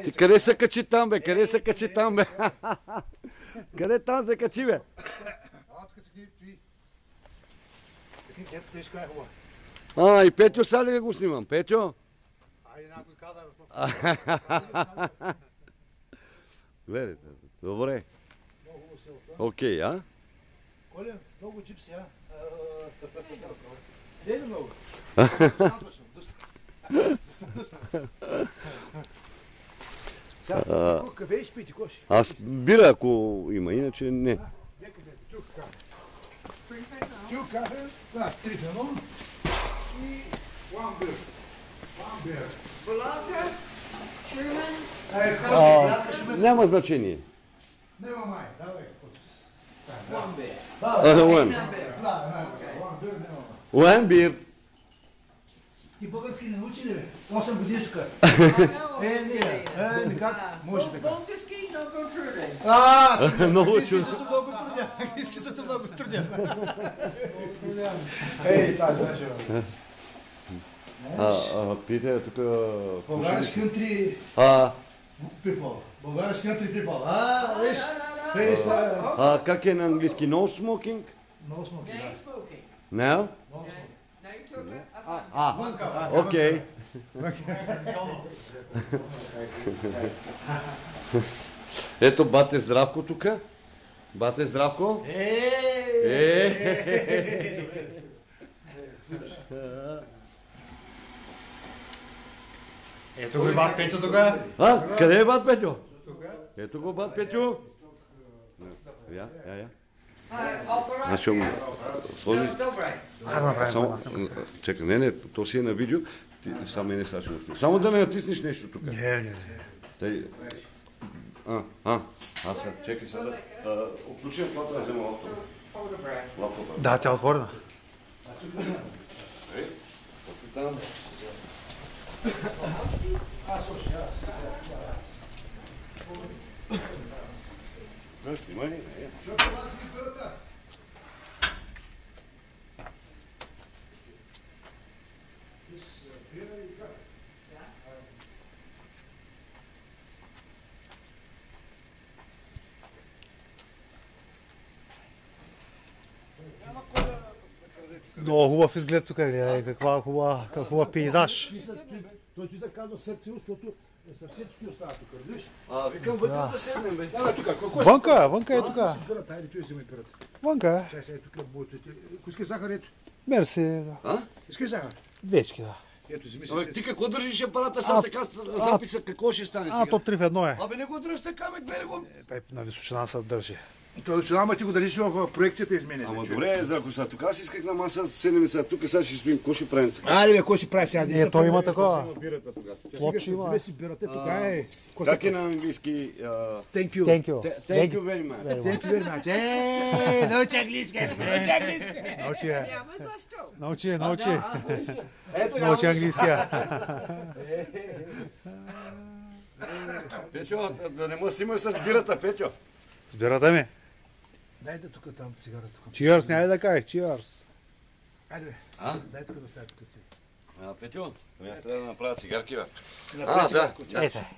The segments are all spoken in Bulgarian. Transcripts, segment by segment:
Ти къде се качи там, бе? Къде се качи там, бе? Къде там се качи, бе? И Петю сега ли го снимам? Петю? Айде някой кадър. Гледайте, добре. Окей, а? Коля, много джипси, а? Не ли много? Достатъчно. Сега, кафе ще пити, кош? Аз бира, ако има, иначе не. Тюк кафе, да, 3 в 1 и one beer. Balata, Schumann, Няма значение. Нема май, давай. one beer. One. No beer. Да, one beer нема май. One beer. Ти български не научи ли, бе? 8 години тук. Не, как? Може така. Български, но го труден. Много Английски чудо. също много труден. Английски също много труден. Ей, тази значи, бе. Питай, тук... Български country people. Български country people. Виж? Как е на английски? No smoking? No smoking, No да. smoking. No? No, no tucker. Окей. Ето бате Здравко тук. Бате Здравко. Ето го и бат Петю тук. Къде е бат Петю? Ето го бат Петю. Я. Значи, сложи... Добре. Само, чакай, не, то си е на видео. Ти само не сега ще го снимам. Само да не натиснеш нещо тук. Не. Тъй... Аз сега, чакай сега да... Отключим това, да взема лаптопа. Лаптопа. Да, тя е отворена. Там. Снимай. Много хубав изглед тук, гледай, каква хубав пейзаж. Той ти се казва сърце, защото сърцето ти остава тук, разбираш? Викам вътре да седнем, бе. Давай тук, кой Вънка е тук. пират, айде, той вземе пират. Вънка е. Чай сега тук будете. Ако искаш захар, ето. Мерси. Искаш захар? Двечки, да. Ето, вземи си. Ти какво държиш апарата сега така записа, какво ще стане сега? То 3 в 1 е. Абе не го дръж така, бе, гледай го. Тай на височина се държи. Той ама ти го държиш в проекцията изменя. Ама добре, Здравко, сега тук аз исках на маса, седнем сега тук, сега ще спим, какво ще правим сега? Айде, бе, кой ще прави сега? Той има такова. Бирата тогава. Плочи има. Две си бирате, тук е. Как е на английски? Thank you. Thank you. Thank you very much. Thank you very much. Научи английски, научи английски. Научи. Няма защо. Научи. Ето, Научи английския. Петьо, да не му снимаш с бирата, Петьо. Сбирате ми. Дайте тук там цигара тук. Чиърс, няма ли да кажеш? Чиърс. Айде, бе. Дай тук да оставя тук ти. Петьо, аз трябва да направя цигарки, бе. Да. Ете.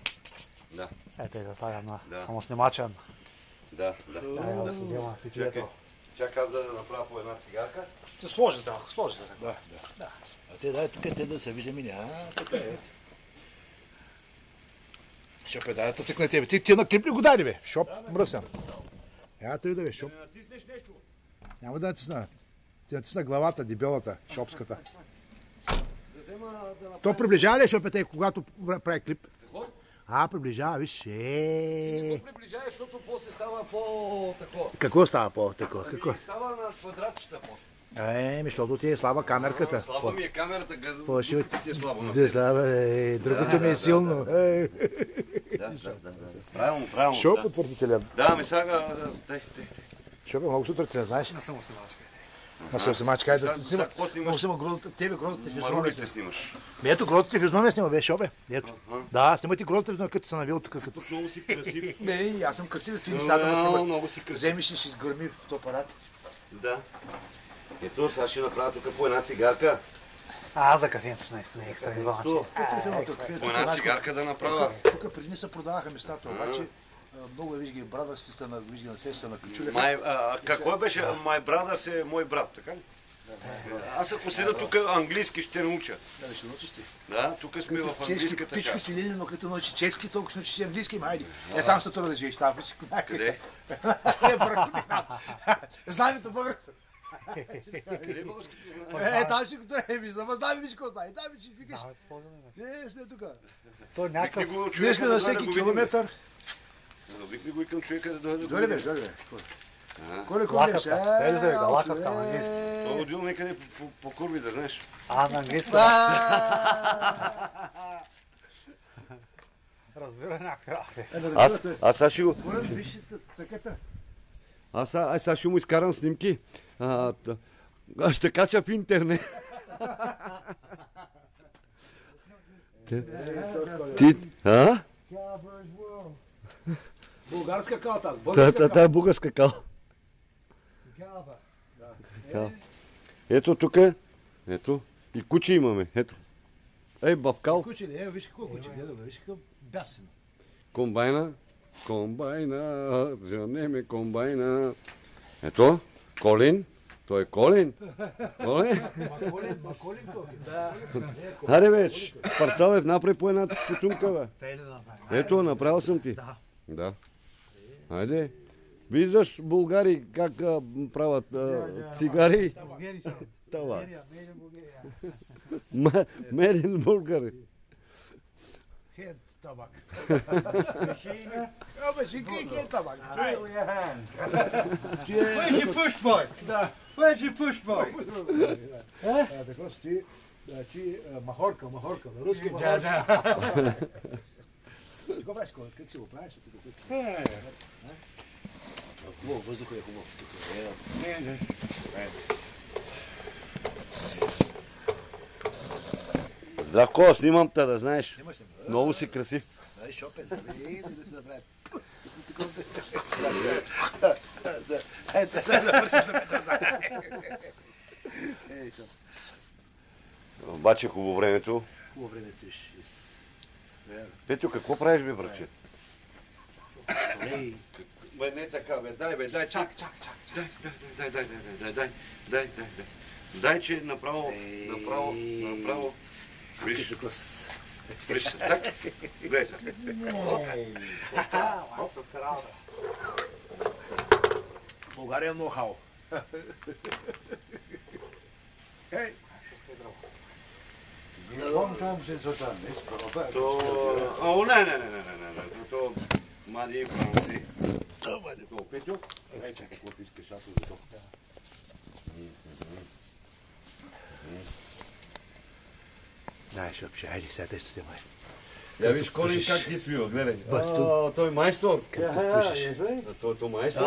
Да. Ете да слагам на Да. самоснимачен. Да. Дай да се взема фитилето. Чакай аз да направя по една цигарка. Ще сложите. Да. А те дай тук те да се виждаме. Така е. Ще педалята цък на тебе. Ти на клип ли го даде, бе? Шоп, мръсен. Ето ви да бе, шоп. Не натиснеш нещо. Няма да натисна. Ти натисна главата, дебелата, шопската. Да взема да направя. То приближава ли шопете, когато прави клип? Какво? Приближава, виж. Не го приближаваш, защото после става по-тако. Какво става по-тако? Какво? Става на квадратчета после. Защото ти е слаба камерката. Слаба ми е камерата, Ще ти е слабо. Да, слаба, другото ми е силно. Да. Правилно. Шоп да. отвъртителен. Да, ми сега... Шоп е много сутрин, не знаеш? Не съм снимачка. А ще снимачка, айде да Сега снима. какво снимаш? Много снима грозата, тебе грозата физиономия. Марулите снимаш. Ето грозата физиономия снима, бе, шопе. Ето. Да, снима ти грозата физиономия, като се навил тук. Като... Много си красив. Не, аз съм красив, ти нещата ме снимат. Много си красив. Вземиш и ще изгърми в този апарат. Да. Ето, сега ще направя тук по една цигарка. За кафето наистина е екстра извън. По една цигарка да направя. Тук преди не се продаваха местата, обаче много виж ги брада си са на вижди на сеща на качуля. Какво беше? My brother е мой брат, така ли? Аз ако седа тук английски ще науча. Да, ще научиш ти. Да, тук сме в английската Птичка част. ти лили, но като научи чешки, толкова ще научиш английски, майди. Там ще да живееш, там всичко. Къде? Знамето българско. Къде българското знае? Там ще го виждам, знаме виж какво знае. Там ще викаш. Не, сме тук. Той някакъв... Ние сме на всеки километър. Викни го и към човека да дойде. Дойде бе, дойде бе. Коле Лакавка. Ели се вика, лакавка на английски. Това годил някъде по курви, да знаеш. На английски. Разбира някакви. Аз сега ще го... Виж цъката. Аз сега ще му изкарам снимки. Аз ще кача в интернет. Ти, а? Българска калта. Та е българска кал. Ето тук, ето, и куче имаме, ето. Ей, бавкал. Куче ли? Виж какво куче. Виж какво бясен. Комбайна, женеме комбайна. Ето, Колин, той е Колин. Колин? Маколин коки. Аре бе, Парцалев, направи по една потумка, бе. Ето, направил съм ти. Да. Хайде. Виждаш българи как правят цигари? Това. Мерин българи. Хед табак. Машинка и хед табак. Where's your push boy? Where's your push boy? Така ти махорка, на руски махорка. Какво правиш, Колет? Как си го правиш? Хубаво, въздуха е хубав тук. Здравко, снимам те, да знаеш. Снимаш ли? Много си красив. Дай шопен, да се направи. Обаче хубаво времето. Хубаво време стоиш. Петю, какво правиш, бе, браче? Ей, Бе, не така, бе, дай, чак. Дай, че направо. Виж, так, гледай сега. България е ноу-хау. Ей! Не. То мади и Франци. Петю, чакай, какво ти искаш, аз за това. Дай, шопче, айде, сега те ще се май. Я виж Колин как ти свива, гледай. Той майстор. Той майстор.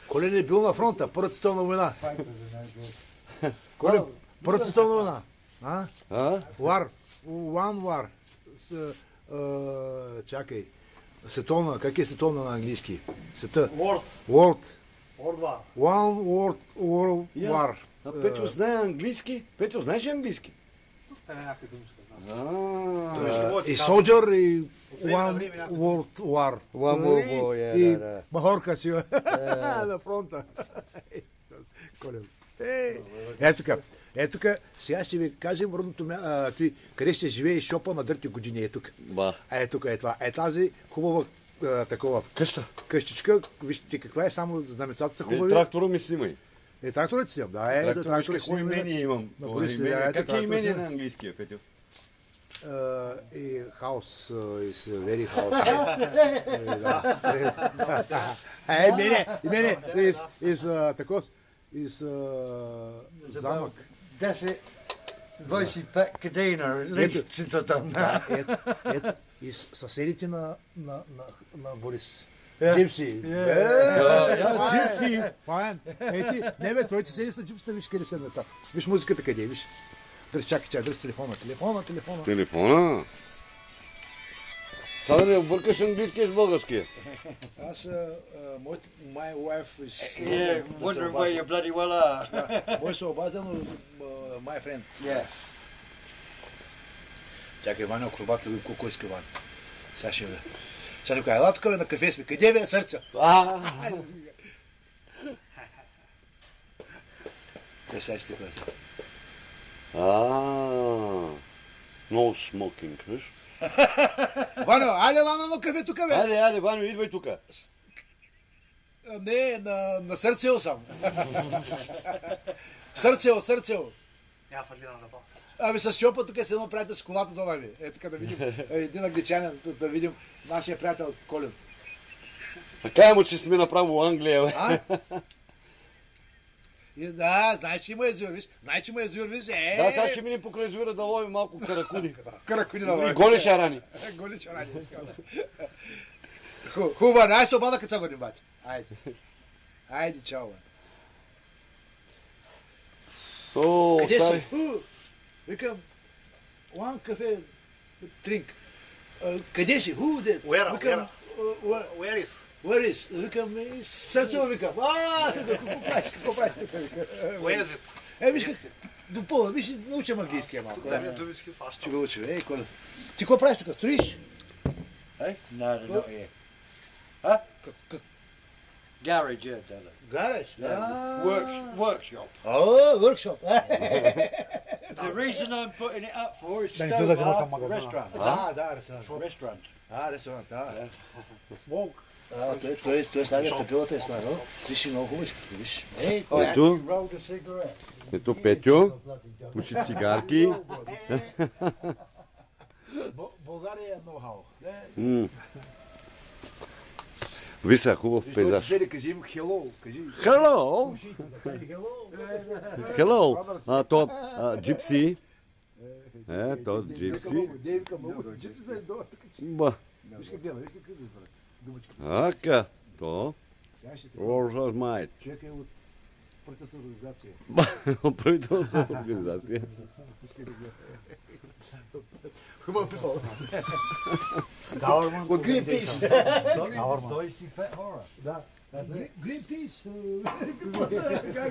Колин е бил на фронта, Първата световна война. Колин, Първата световна война. War. One war. Чакай. Световна, как е световна на английски? Света. World. One world war. Петю знае английски? Петю, знаеш ли английски? И soldier и one world war. И махорка си на фронта. Колин. Ето тук, сега ще ви кажем родното място, къде ще живее шопа на дърти години. Е тук. Тук е това. Тази хубава такова къщичка. Вижте каква е, само знамецата са хубави. Трактора ми снимай. Тракторът си снимам, да. Трактора, какво имение имам? Как е имение на английския, Петю? House is very house. Имение is такос. Is замък. 25 година, личицата там. Ето, и съседите на Борис. Джипси. Джипси. Не бе, той ти седи с джипсата, виж къде са там. Виж музиката къде, виж. Чакай, дръж телефона. Телефона? Това да не объркаш английския с българския. Аз, my wife is... Yeah, wondering where you bloody well are. Мой се обадя, но my friend. Yeah. Чакай, Ваня, акробат, да видим колко иска Ваня. Сега ще видя. Сега ще кажа, ела тук на кафе сме. Къде ви е сърце? Те сега ще кажа. No smoking, виж? Ваня, айде на кафе тук, бе. Айде, Ваню, идвай тука. Не, на сърцео съм. Сърцео. Няма фалира на забава. Ами с Шопа тук се едно приятел с колата дола ви. Е, така да видим един англичанин, да видим нашия приятел Колин. А кай му, че сме направо Англия, бе. Да, знаеш, че има езур, виж. Да, сега ще минем покрай езура да ловим малко каракуди. Каракуди да ловим. И голи шарани. Голи шарани, искам да. Хубаво, айде се обада като се бъдем, бати. Айде, чао, бе. О, Къде остави. си? Викам, one cafe drink. Къде си? Викам, where is? Викам, сърцево викам. Какво правиш тук? Where is it? Виж, допълна, виж, научам английския малко. Да, ми думички фаща. Ще го учим, Коля. Ти какво правиш тук? Строиш? No, not here. Huh? Garage, yeah, Della. Гараж? Workshop. Workshop. The reason I'm putting it up for is Да не влизате в Stover магазина. Restaurant. Да, ресторант. Restaurant. Ресторант, да. Смок. Той слага тъпилата е слагал. Виж и много хубавичко, виж. I Ето. actually rolled a cigarette. Ето Петю, пуши цигарки. България е ноу-хау. Виса, хубав Той ти пейзаж. седи, кажи им hello. Кажи Hello! hello. Hello! То джипси. То джипси. Не викам много. Джипсите е долу. Ба. Виж как гледа, виж как гледа, брат. Думачка. Ака. То. Сега ще трябва. Рожа майт. Човек е от правителствена организация. Правителствена организация. Хубав пипал. Government От Greenpeace. Deutsche Pet Horror. Да. Greenpeace.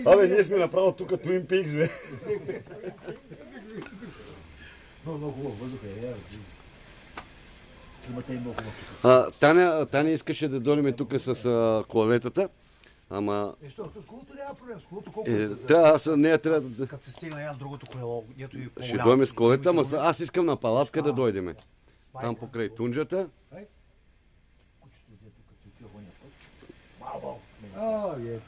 Абе, ние сме направо тук Twin Peaks, бе. Много хубаво, въздух е. Имате и много хубаво. Таня искаше да дойдем тук с колелетата, ама... Що, с колото няма проблем, с колото колко се Аз нея трябва да... Като се стигна аз другото колело, дето и Ще дойдем с колета, ама аз искам на палатка да дойдеме. Там покрай тунджата. Oh, yeah,